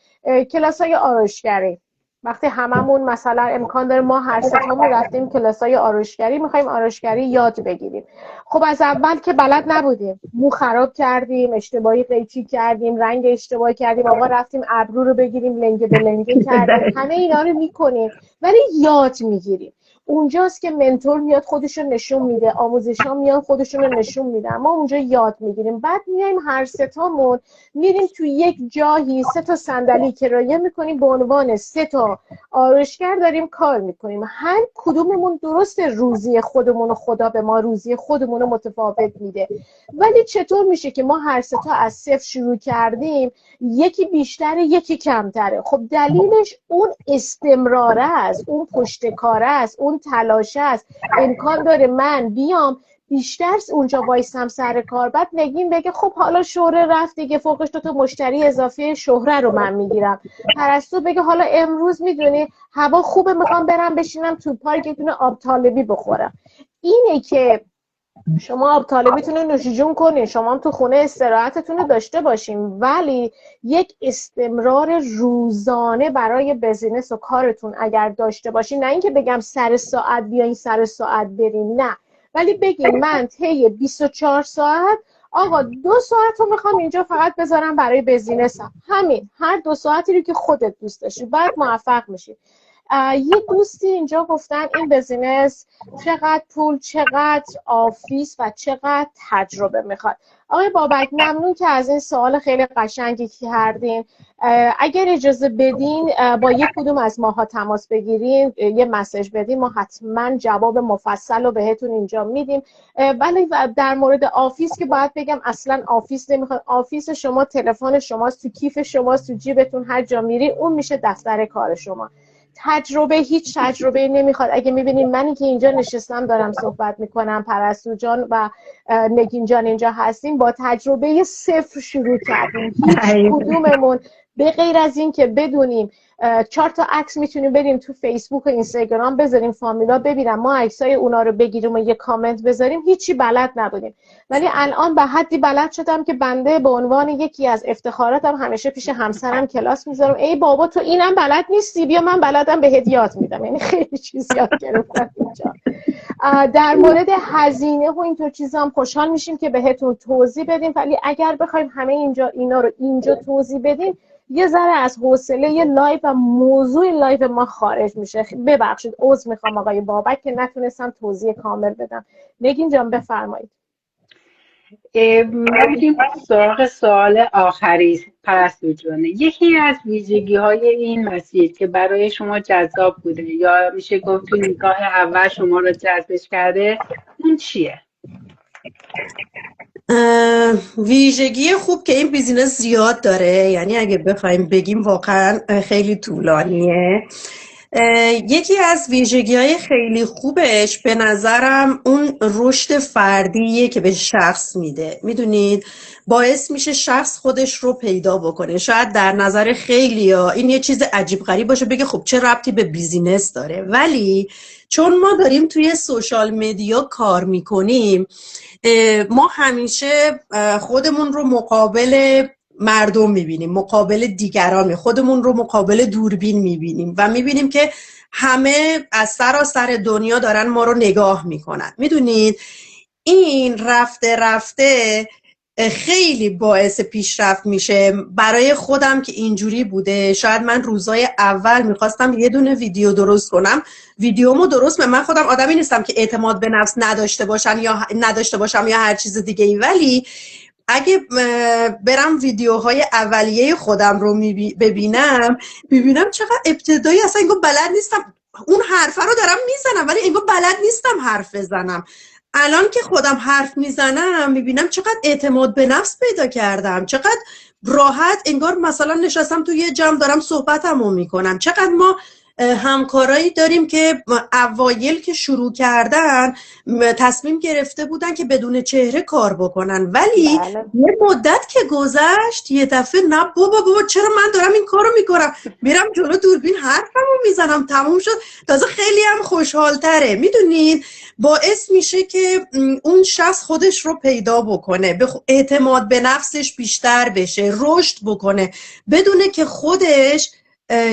کلاس‌های آرایشگری، وقتی هممون مثلا امکان داره ما هر ستامون رفتیم کلاس‌های آرایشگری، می‌خوایم آرایشگری یاد بگیریم. خب از اول که بلد نبودیم، مو خراب کردیم، اشتباهی قیچی کردیم، رنگ اشتباهی کردیم، آقا رفتیم ابرو رو بگیریم لنگه به لنگه کردیم، همه اینا رو می‌کنیم ولی یاد می‌گیریم. اونجاست که منتور میاد خودشون نشون میده، آموزش‌ها میان خودشون رو نشون میدن، ما اونجا یاد میگیریم. بعد میایم هر ستامون میریم تو یک جایی 3 تا صندلی کرایه میکنیم، به عنوان 3 تا آرایشگر داریم کار میکنیم. هر کدوممون درست روزی خودمون و خدا به ما روزی خودمون رو متفاوت میده، ولی چطور میشه که ما هر 3 تا از 0 شروع کردیم، یکی بیشتره یکی کمتره؟ خب دلیلش اون استمراره است، اون پشتکاره است، اون تلاشه است. امکان داره من بیام بیشتر اونجا وایسم سر کار، بعد نگین بگه خب حالا شهره رفت دیگه، فوقش 2 تا مشتری اضافی شهره رو من میگیرم. پرستو بگه حالا امروز میدونی هوا خوبه، میخوام برم بشینم تو پارک یه دونه آب طالبی بخورم. اینه که شما آب طالبیتون رو نوش جون کنین، شما هم تو خونه استراحتتون رو داشته باشین، ولی یک استمرار روزانه برای بزینس و کارتون اگر داشته باشین، نه اینکه بگم سر ساعت بیاین سر ساعت برین، نه، ولی بگین من طی 24 ساعت آقا 2 ساعت رو میخوام اینجا فقط بذارم برای بزینسم، همین، هر 2 ساعتی رو که خودت دوست داشتی، بعد موفق میشی. یه دوستی اینجا گفتن این بزینس چقدر پول، چقدر آفیس و چقدر تجربه میخواد. آقای بابک ممنون که از این سوال خیلی قشنگی کردین. اگر اجازه بدین با یک کدوم از ماها تماس بگیرین، یه مسیج بدین، ما حتما جواب مفصل رو بهتون اینجا میدیم. ولی در مورد آفیس که باید بگم اصلا آفیس نمیخواد. آفیس شما تلفن شماست، تو کیف شماست، تو جیبتون، هر جا میری اون میشه دفتر کار شما. تجربه، هیچ تجربه نمیخواد. اگه میبینین منی که اینجا نشستم دارم صحبت میکنم، پرستو جان و نگین جان اینجا هستیم، با تجربه صفر شروع کردیم. هیچ کدوممون به غیر از این که بدونیم 4 تا عکس میتونیم بریم تو فیسبوک و اینستاگرام بذاریم فامیلا ببینم، ما عکسای اونا رو بگیریم و یه کامنت بذاریم، هیچی بلد نبودیم. ولی الان به حدی بلد شدم که بنده به عنوان یکی از افتخاراتم همیشه پیش همسرم کلاس میذارم، ای بابا تو اینم بلد نیستی، بیا من بلدم بهت یاد میدم. یعنی خیلی چیز یاد گرفتم اینجا. در مورد هزینه و اینطور چیزا هم خوشحال میشیم که بهتون توضیح بدیم، ولی اگر بخوایم همه اینا رو اینجا توضیح بدیم یه ذره از حوصله یه لایو و موضوع لایو ما خارج میشه. ببخشید، عذر میخوام آقای بابک که نتونستم توضیح کامل بدم. نگین جان بفرمایید. میریم سراغ سوال آخری پرستو جان. یکی از ویژگی های این مسیر که برای شما جذاب بوده یا میشه گفت تو نگاه اول شما رو جذبش کرده، اون چیه؟ ویژگی خوب که این بیزینس زیاد داره، یعنی اگه بخوایم بگیم واقعا خیلی طولانیه. یکی از ویژگی‌های خیلی خوبش به نظرم اون رشد فردیه که به شخص میده. میدونید باعث میشه شخص خودش رو پیدا بکنه. شاید در نظر خیلیا این یه چیز عجیب غریب باشه، بگه خب چه ربطی به بیزینس داره، ولی چون ما داریم توی سوشال مدیا کار میکنیم، ما همیشه خودمون رو مقابل مردم میبینیم، مقابل دیگران، خودمون رو مقابل دوربین میبینیم و میبینیم که همه از سراسر دنیا دارن ما رو نگاه میکنن. میدونید این رفته رفته خیلی باعث پیشرفت میشه. برای خودم که اینجوری بوده، شاید من روزای اول میخواستم یه دونه ویدیو درست کنم، ویدیومو درست من خودم آدمی نیستم که اعتماد به نفس نداشته باشم یا هر چیز دیگه ای، ولی اگه برم ویدیوهای اولیه خودم رو ببینم چقدر ابتدایی اصلا انگار بلد نیستم، اون حرفه رو دارم میزنم ولی انگار بلد نیستم حرف بزنم. الان که خودم حرف میزنم میبینم چقدر اعتماد به نفس پیدا کردم، چقدر راحت انگار مثلا نشستم توی یه جمع دارم صحبتمو میکنم. چقدر ما همکارایی داریم که اوایل که شروع کردن تصمیم گرفته بودن که بدون چهره کار بکنن، ولی یه مدت که گذشت یه دفعه نه بابا چرا من دارم این کارو میکنم، میرم جلو دوربین حرفمو میزنم، تموم شد. تازه خیلی هم خوشحالتره. میدونید باعث میشه که اون شخص خودش رو پیدا بکنه، اعتماد به نفسش بیشتر بشه، رشد بکنه، بدونه که خودش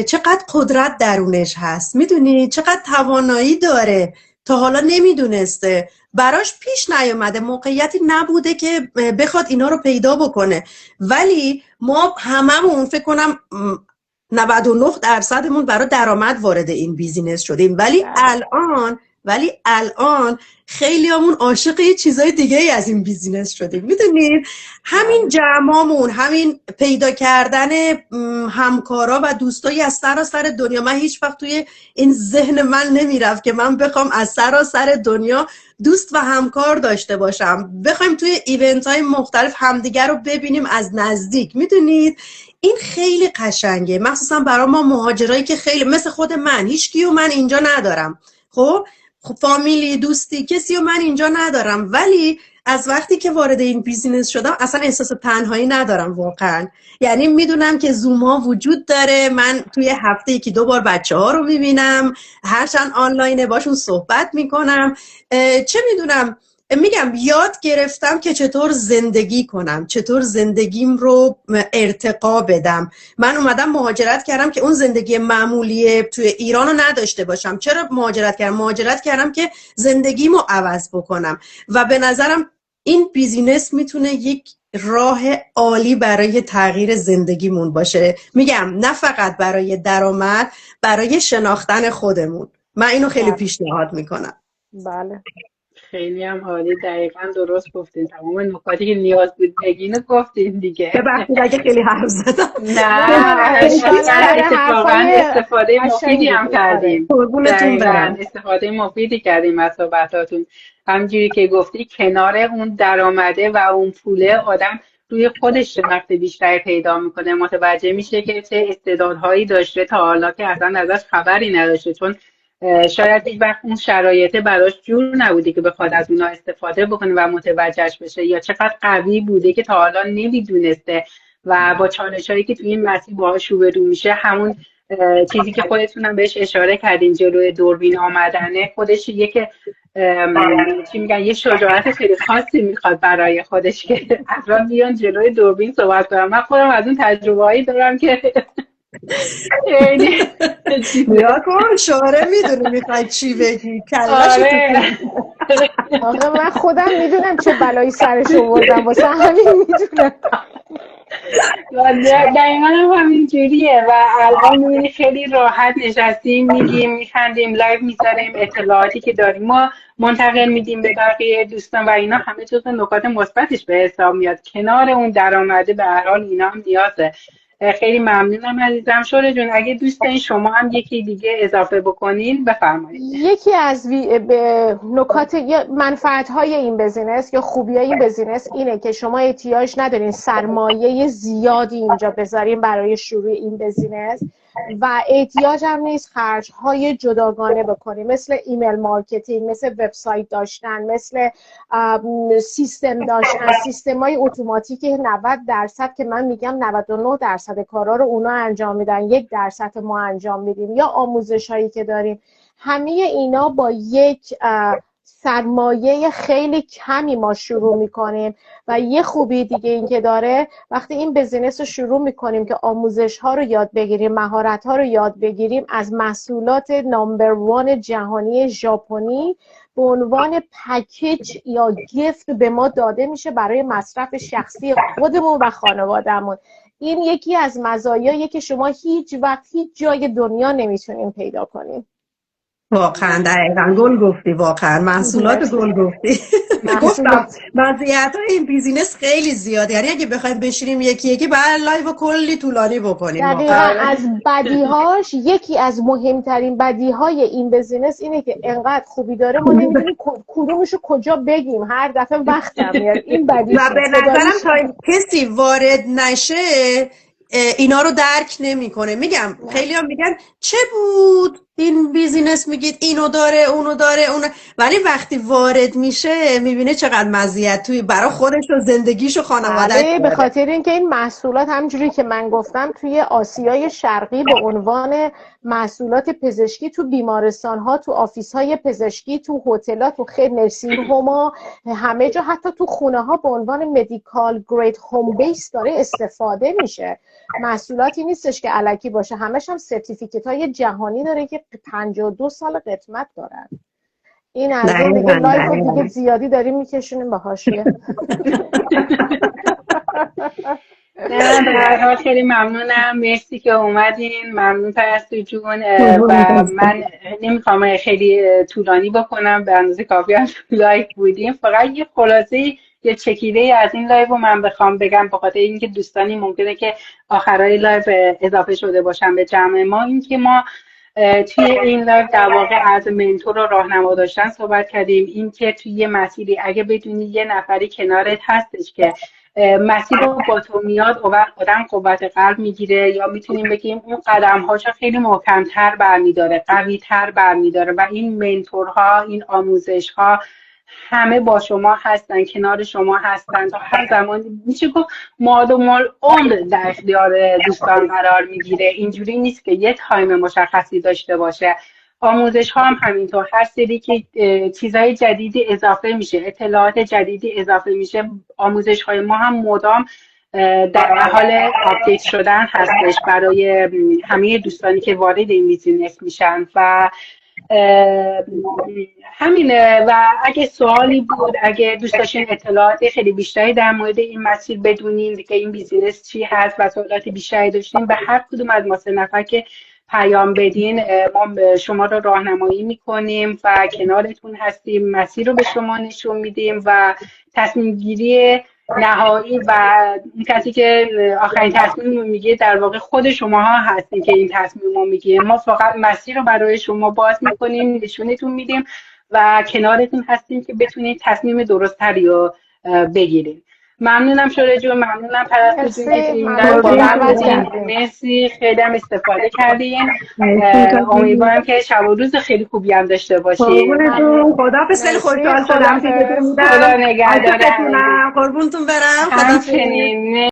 چقدر قدرت درونش هست. میدونی چقدر توانایی داره، تا حالا نمیدونسته، براش پیش نیومده، موقعیتی نبوده که بخواد اینا رو پیدا بکنه. ولی ما هممون فکر کنم 99% برای درآمد وارد این بیزینس شدیم، ولی الان خیلی همون عاشق یه چیزای دیگه ای از این بیزینس شدیم. میدونید همین جمعامون، همین پیدا کردن همکارا و دوستایی از سراسر دنیا، من هیچ وقت توی این ذهن من نمیرفت که من بخوام از سراسر دنیا دوست و همکار داشته باشم، بخوایم توی ایونت های مختلف همدیگر رو ببینیم از نزدیک. میدونید این خیلی قشنگه، مخصوصا برای ما مهاجرایی که خیلی مثل خود من، هیچ کیو من اینجا ندارم، خب فامیلی دوستی کسی رو من اینجا ندارم، ولی از وقتی که وارد این بیزینس شدم اصلا احساس تنهایی ندارم واقعا. یعنی میدونم که زوم ها وجود داره، من توی هفته 1-2 بار بچه ها رو میبینم، هرچند آنلاینه باشون صحبت میکنم. چه میدونم، میگم یاد گرفتم که چطور زندگی کنم، چطور زندگیم رو ارتقا بدم. من اومدم مهاجرت کردم که اون زندگی معمولی توی ایران رو نداشته باشم. چرا مهاجرت کردم؟ مهاجرت کردم که زندگیمو عوض بکنم و به نظرم این بیزینس میتونه یک راه عالی برای تغییر زندگیمون باشه. میگم نه فقط برای درآمد، برای شناختن خودمون. من اینو خیلی پیشنهاد میکنم. بله خیلی هم عالی، دقیقا درست گفتین. تمام نکاتی که نیاز بود بگین گفتین دیگه. ببخشید اگه خیلی حرف زدم. نه اتفاقا استفاده مفیدی هم کردیم. دقیقا استفاده مفیدی کردیم از صحبتاتون. همجوری که گفتی کنار اون درآمده و اون پوله آدم روی خودش شناخت بیشتری پیدا میکنه، متوجه میشه که چه استعدادهایی داشته تا حالا که اصلا ازش خبری نداشته، چون شاید هیچ وقت اون شرایطه براش جور نبوده که بخواد از اونا استفاده بکنه و متوجهش بشه، یا چقدر قوی بوده که تا حالا نمیدونسته و با چالش‌هایی که توی این مسیر باهاش روبرو میشه، همون چیزی که خودتونم بهش اشاره کردین جلوی دوربین آمدنه، خودش یک چی میگن یه شجاعت خیلی خاصی میخواد برای خودش که افراد بیان جلوی دوربین صحبت کنم. من خودم از اون تجربه‌هایی دارم که یا کن شعاره میدونی میخوای چی بگی. آره من خودم میدونم چه بلایی سرش آوردم واسه همین میدونم. دقیقا هم همین جوریه و الان میبینی خیلی راحت نشستیم میگیم میخندیم لایو میذاریم اطلاعاتی که داریم ما منتقل میدیم به بقیه دوستان و اینا همه جزء نکات مثبتش به حساب میاد، کنار اون درآمده به هر حال اینا هم نیازه. خیلی ممنونم عزیزم. شوره جون اگه دوست دارین شما هم یکی دیگه اضافه بکنین بفرمایید. یکی از نکات منفعت های این بزینس یا خوبی های این بزینس اینه که شما احتیاج ندارین سرمایه زیادی اینجا بذارین برای شروع این بزینس و احتیاج هم نیست خرج های جداگانه بکنیم، مثل ایمیل مارکتینگ، مثل وبسایت داشتن، مثل سیستم داشتن، سیستم های اتوماتیک 90% که من میگم 99% کارا رو اونا انجام میدن، 1% ما انجام میدیم، یا آموزش هایی که داریم. همه اینا با یک سرمایه خیلی کمی ما شروع میکنیم و یه خوبی دیگه این که داره وقتی این بزینس رو شروع میکنیم که آموزش ها رو یاد بگیریم، مهارت ها رو یاد بگیریم، از محصولات نامبر 1 جهانی ژاپنی به عنوان پکیج یا گیفت به ما داده میشه برای مصرف شخصی خودمون و خانوادهمون. این یکی از مزایاییه که شما هیچ وقت هیچ جای دنیا نمیتونین پیدا کنین. واقعا دقیقا گل گفتی، واقعا محصولات گل گفتی. گفتم مزیت های این بیزینس خیلی زیاده، یعنی اگه بخوایم بشینیم یکی یکی بعد لایو کلی طولانی بکنیم. دقیقا از بدیهاش یکی از مهمترین بدیهای این بیزینس اینه که انقدر خوبی داره ما نمیدونیم کدومشو کجا بگیم، هر دفعه وقتم میاد این بدیش. و به نظرم تا کسی وارد نشه اینا رو درک نمیکنه. میگم خیلی هم میگن چه بود این بیزینس، میگید اینو داره اونو داره ولی وقتی وارد میشه میبینه چقدر مزیت توی برای خودش و زندگیش و خانواده‌اش. به خاطر اینکه این محصولات همونجوری که من گفتم توی آسیای شرقی به عنوان محصولات پزشکی تو بیمارستان ها، تو آفیس های پزشکی، تو هتل‌ها، تو خیلی نرسینگ هوم‌ها، همه جا، حتی تو خونه ها به عنوان مدیکال گرید هوم بیس داره استفاده میشه. محصولاتی نیستش که الکی باشه، همش هم سرتیفیکت های جهانی داره که 52 سال قدمت دارن. این از این دیگه لایف دیگه زیادی داریم میکشونیم به حاشیه. نه به هر حال خیلی ممنونم، مرسی که اومدین. ممنون پرستو جون و من نمیخوام خیلی طولانی بکنم، به اندازه کافی هم لایو بودیم. فقط یه خلاصه یه چکیده از این لایو رو من بخوام بگم، به خاطر اینکه دوستانی ممکنه که آخرای لایو اضافه شده باشن به جمع ما، این که ما توی این لایو در واقع از منتور و راهنما داشتن صحبت کردیم. این که توی یه مسیری اگه بدونی یه نفری کنارت هستش که مسیر رو با تو میاد آدم قوت قلب میگیره، یا میتونیم بگیم اون قدم‌هاشو خیلی محکم‌تر برمی‌داره، قوی‌تر برمی‌داره و این منتورها، این آموزش‌ها همه با شما هستن، کنار شما هستن تا هر زمان میشه گفت مال عمر در اختیار دوستان قرار میگیره. اینجوری نیست که یه تایم مشخصی داشته باشه. آموزش ها هم همینطور، هر سری که چیزهای جدیدی اضافه میشه، اطلاعات جدیدی اضافه میشه، آموزش های ما هم مدام در حال آپدیت شدن هستش برای همه دوستانی که وارد این بیزینس میشن. و همینه. و اگه سوالی بود، اگه دوست داشتین اطلاعات خیلی بیشتری در مورد این مسیر بدونین که این بیزینس چی هست و سوالات بیشتری داشتین، به هر کدوم از ما 3 نفر که پیام بدین ما شما رو راهنمایی میکنیم و کنارتون هستیم، مسیر رو به شما نشون میدیم و تصمیم گیری نهایی و این کسی که آخرین تصمیم رو میگه در واقع خود شماها هستین که این تصمیم رو میگیریم. ما فقط مسیر رو برای شما باز میکنیم، نشونتون میدیم و کنارتون هستیم که بتونید تصمیم درست‌تری رو بگیرید. ممنونم شوره جون، ممنونم پرستو جون که این مرسی، خیلی هم استفاده کردین. امیدوارم که شب و روز خیلی خوبی هم داشته باشین. خداحافظ. خیلی خوشحال شدم که خدا نگهدار. قربونتون برم. همچنین.